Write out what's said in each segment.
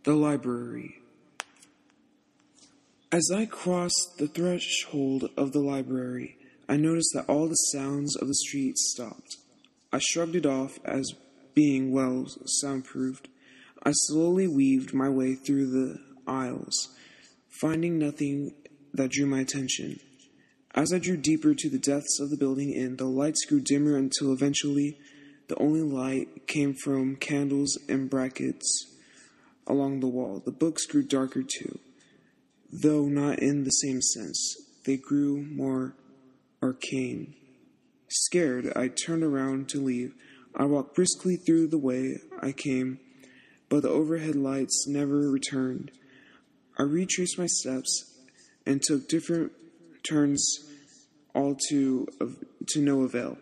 The library. As I crossed the threshold of the library, I noticed that all the sounds of the street stopped. I shrugged it off as being well soundproofed. I slowly weaved my way through the aisles, finding nothing that drew my attention. As I drew deeper to the depths of the building the lights grew dimmer until eventually the only light came from candles and brackets along the wall. The books grew darker too, though not in the same sense. They grew more arcane. Scared, I turned around to leave. I walked briskly through the way I came, but the overhead lights never returned. I retraced my steps and took different turns, all to no avail.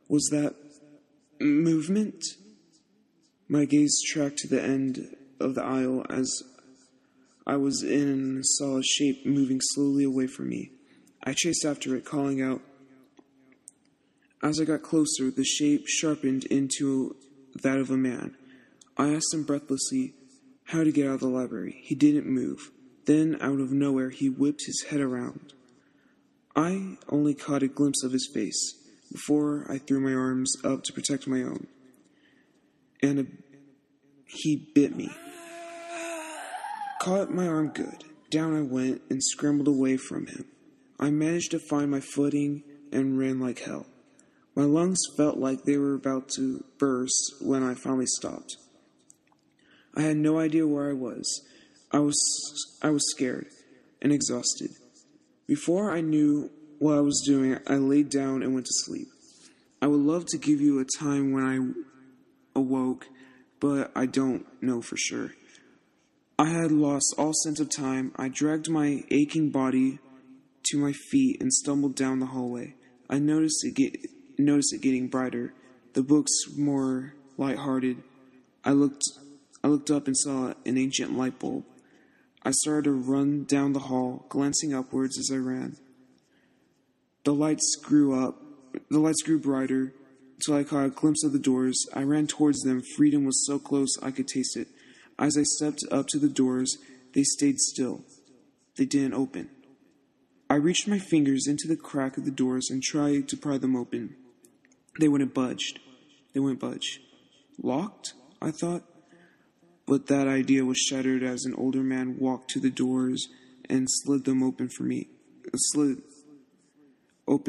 Was that movement? My gaze tracked to the end of the aisle as I was in a solid shape moving slowly away from me. I chased after it, calling out. As I got closer, the shape sharpened into that of a man. I asked him breathlessly how to get out of the library. He didn't move. Then, out of nowhere, he whipped his head around. I only caught a glimpse of his face before I threw my arms up to protect my own. And he bit me. Caught my arm good. Down I went and scrambled away from him. I managed to find my footing and ran like hell. My lungs felt like they were about to burst when I finally stopped. I had no idea where I was. I was scared and exhausted. Before I knew what I was doing, I laid down and went to sleep. I would love to give you a time when I awoke, but I don't know for sure. I had lost all sense of time. I dragged my aching body to my feet and stumbled down the hallway. I noticed it getting brighter, the books more lighthearted. I looked up and saw an ancient light bulb. I started to run down the hall, glancing upwards as I ran. The lights grew brighter, till I caught a glimpse of the doors. I ran towards them. Freedom was so close I could taste it. As I stepped up to the doors, they stayed still. They didn't open. I reached my fingers into the crack of the doors and tried to pry them open. They wouldn't budge. Locked? I thought. But that idea was shattered as an older man walked to the doors and slid open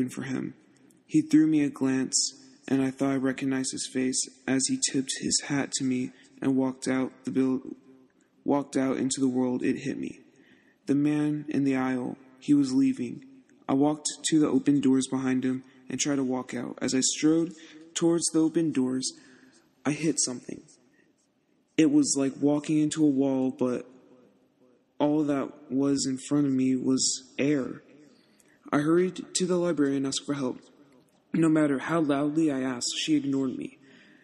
for him. He threw me a glance, and I thought I recognized his face as he tipped his hat to me and walked out into the world. It hit me. The man in the aisle, he was leaving. I walked to the open doors behind him and tried to walk out. As I strode towards the open doors, I hit something. It was like walking into a wall, but all that was in front of me was air. I hurried to the library and asked for help. No matter how loudly I asked, she ignored me.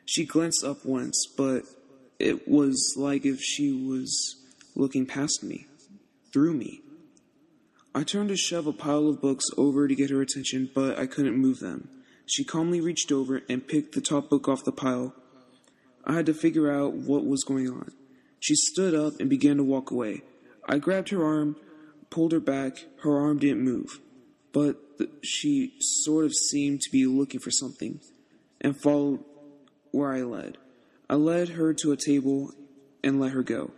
She glanced up once, but it was like if she was looking past me, through me. I turned to shove a pile of books over to get her attention, but I couldn't move them. She calmly reached over and picked the top book off the pile. I had to figure out what was going on. She stood up and began to walk away. I grabbed her arm, pulled her back. Her arm didn't move, but she sort of seemed to be looking for something, and followed where I led. I led her to a table and let her go.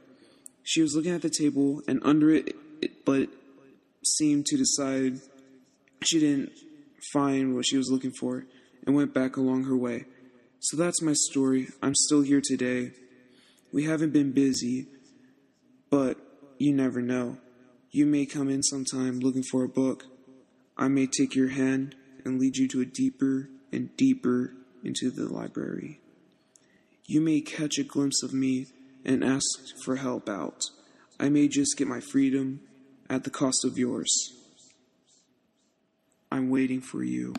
She was looking at the table and under it, but seemed to decide she didn't find what she was looking for and went back along her way. So that's my story. I'm still here today. We haven't been busy, but you never know. You may come in sometime looking for a book. I may take your hand and lead you to a deeper and deeper into the library. You may catch a glimpse of me and ask for help out. I may just get my freedom at the cost of yours. I'm waiting for you.